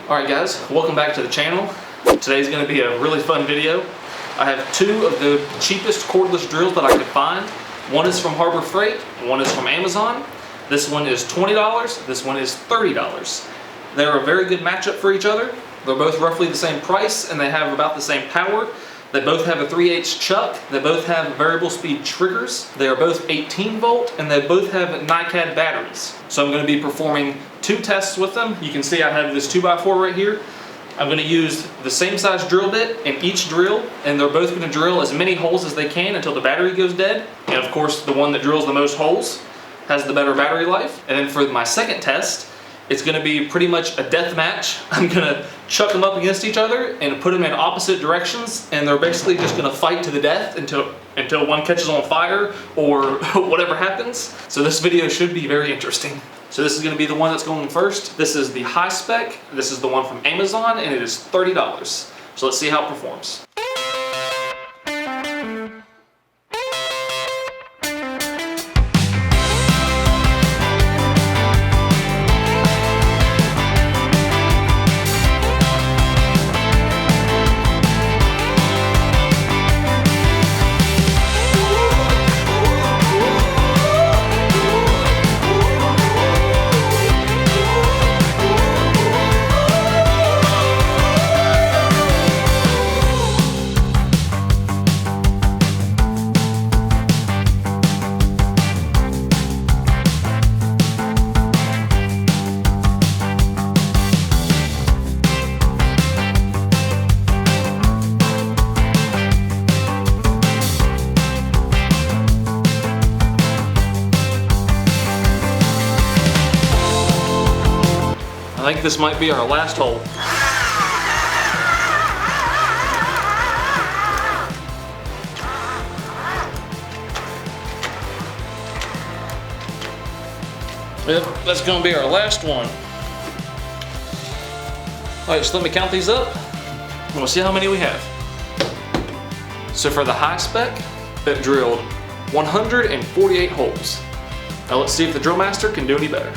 Alright guys, welcome back to the channel. Today's going to be a really fun video. I have two of the cheapest cordless drills that I could find. One is from Harbor Freight, one is from Amazon. This one is $20, this one is $30. They're a very good matchup for each other. They're both roughly the same price and they have about the same power. They both have a 3/8 chuck. They both have variable speed triggers. They are both 18 volt and they both have NiCad batteries. So I'm going to be performing two tests with them. You can see I have this 2x4 right here. I'm going to use the same size drill bit in each drill, and they're both going to drill as many holes as they can until the battery goes dead. And of course, the one that drills the most holes has the better battery life. And then for my second test, it's going to be pretty much a death match. I'm going to chuck them up against each other and put them in opposite directions, and they're basically just going to fight to the death until one catches on fire or whatever happens. So this video should be very interesting. So this is going to be the one that's going first. This is the high spec. This is the one from Amazon, and it is $30. So let's see how it performs. I think this might be our last hole. Yep, that's gonna be our last one. All right, so let me count these up and we'll see how many we have. So for the high spec, it drilled 148 holes. Now let's see if the drill master can do any better.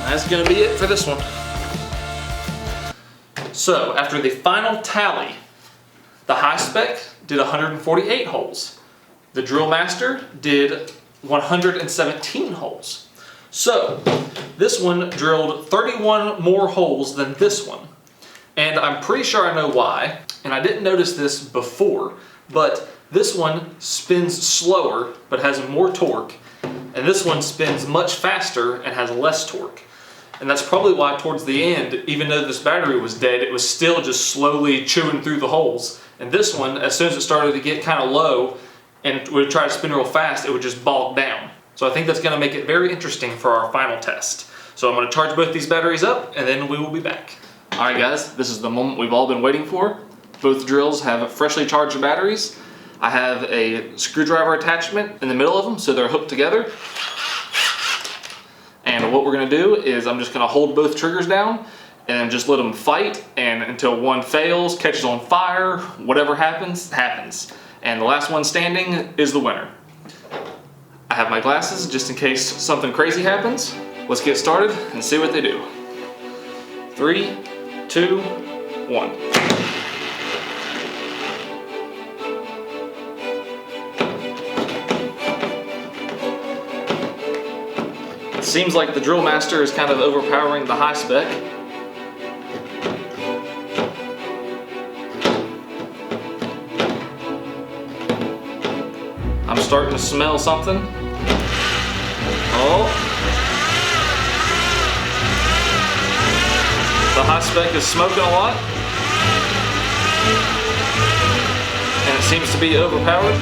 That's gonna be it for this one. So after the final tally, the high spec did 148 holes. The drill master did 117 holes. So this one drilled 31 more holes than this one. And I'm pretty sure I know why, and I didn't notice this before, but this one spins slower but has more torque, and this one spins much faster and has less torque. And that's probably why towards the end, even though this battery was dead, it was still just slowly chewing through the holes. And this one, as soon as it started to get kind of low and would try to spin real fast, it would just bog down. So I think that's gonna make it very interesting for our final test. So I'm gonna charge both these batteries up and then we will be back. All right guys, this is the moment we've all been waiting for. Both drills have freshly charged batteries. I have a screwdriver attachment in the middle of them so they're hooked together. And what we're gonna do is I'm just gonna hold both triggers down and just let them fight, and until one fails, catches on fire, whatever happens, happens. And the last one standing is the winner. I have my glasses just in case something crazy happens. Let's get started and see what they do. 3, 2, 1. Seems like the drill master is kind of overpowering the high spec. I'm starting to smell something. Oh. high spec is smoking a lot, and it seems to be overpowered.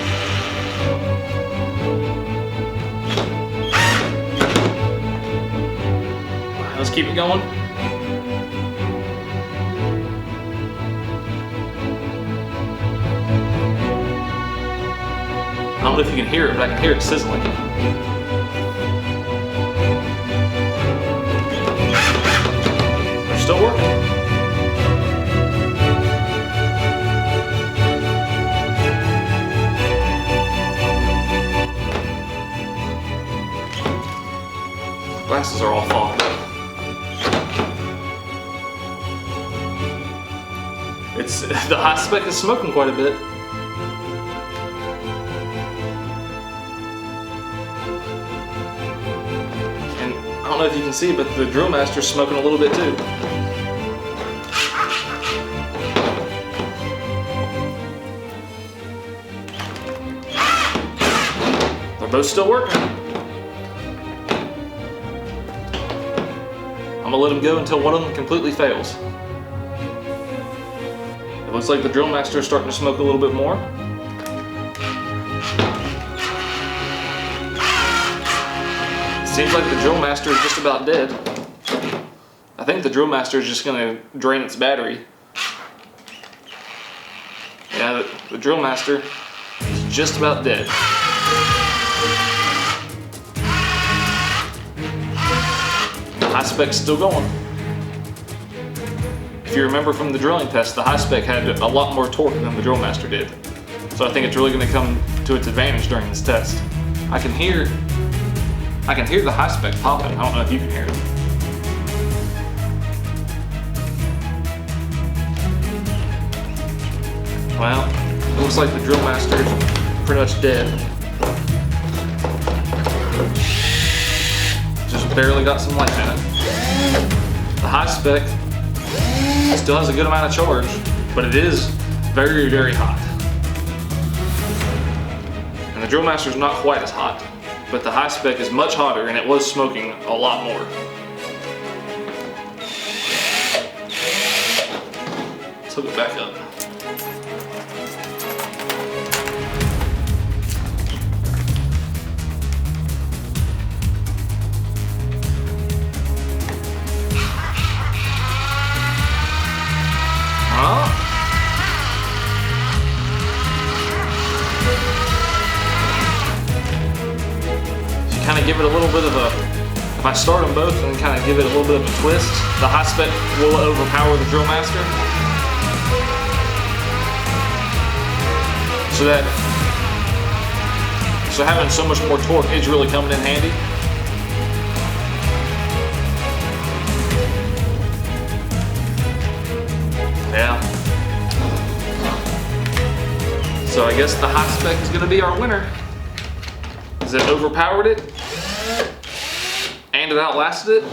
Let's keep it going. I don't know if you can hear it, but I can hear it sizzling. They're still working. Glasses are all fogged up. The high spec is smoking quite a bit. And I don't know if you can see, but the drill master is smoking a little bit too. They're both still working. I'm gonna let them go until one of them completely fails. It looks like the drill master is starting to smoke a little bit more. Seems like the drill master is just about dead. I think the drill master is just going to drain its battery. Yeah, the drill master is just about dead. The high spec's still going. If you remember from the drilling test, the high spec had a lot more torque than the drill master did. So I think it's really going to come to its advantage during this test. I can hear the high spec popping. I don't know if you can hear it. Well, it looks like the drill master is pretty much dead. Just barely got some life in it. The high spec still has a good amount of charge, but it is very, very hot. And the drill master is not quite as hot, but the high spec is much hotter and it was smoking a lot more. Let's hook it back up. Kind of give it a little bit of a, if I start them both and kind of give it a little bit of a twist, the high spec will overpower the drill master. So having so much more torque is really coming in handy. Yeah. So I guess the high spec is going to be our winner. It overpowered it and it outlasted it.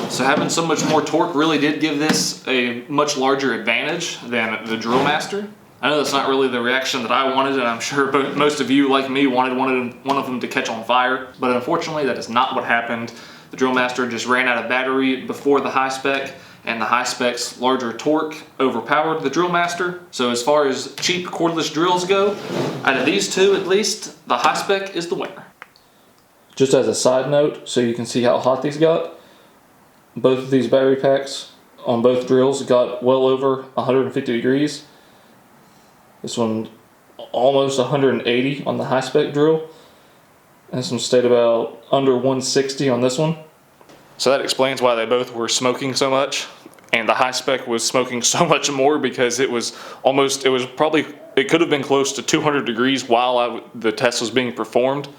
So having so much more torque really did give this a much larger advantage than the drill master. I know that's not really the reaction that I wanted, and I'm sure most of you, like me, wanted one of them to catch on fire, but unfortunately that is not what happened. The drill master just ran out of battery before the high spec, and the high spec's larger torque overpowered the drill master. So as far as cheap cordless drills go, out of these two at least, the high spec is the winner. Just as a side note, so you can see how hot these got, both of these battery packs on both drills got well over 150 degrees. This one almost 180 on the high spec drill, and this one stayed about under 160 on this one. So that explains why they both were smoking so much, and the high spec was smoking so much more because it could have been close to 200 degrees while the test was being performed.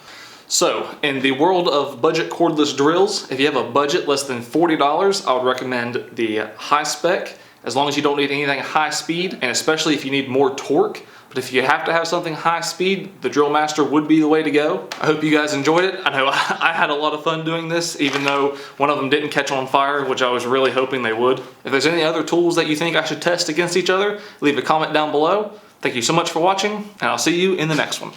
So in the world of budget cordless drills, if you have a budget less than $40, I would recommend the high spec, as long as you don't need anything high speed, and especially if you need more torque. But if you have to have something high speed, the Drill Master would be the way to go. I hope you guys enjoyed it. I know I had a lot of fun doing this, even though one of them didn't catch on fire, which I was really hoping they would. If there's any other tools that you think I should test against each other, leave a comment down below. Thank you so much for watching, and I'll see you in the next one.